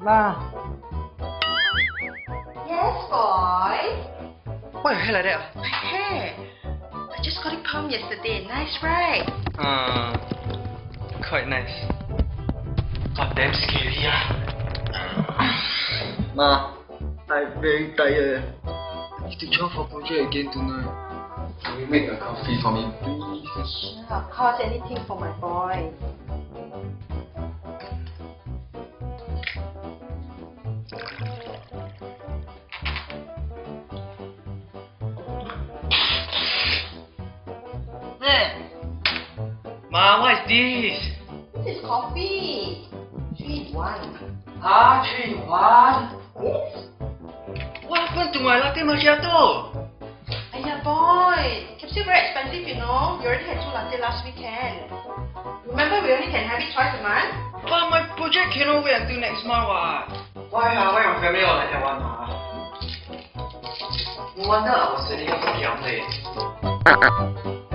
Ma. Yes, boy. What your hair like that? My hair. I just got it permed yesterday. Nice, right? Quite nice. God damn scary Ma, I'm very tired. I need to join for project again tonight. Can you make a coffee for me, please? Yeah, of course, anything for my boy. Ma, what is this? This is coffee. 3 in 1. 3 in 1? Yes? What happened to my latte macchiato? Aiya, boy. Capsule very expensive, you know. You already had 2 latte last weekend. Remember, we only can have it twice a month? But my project cannot wait until next month, what? Why my family all like that one, No wonder I was sending you to Kiam Family.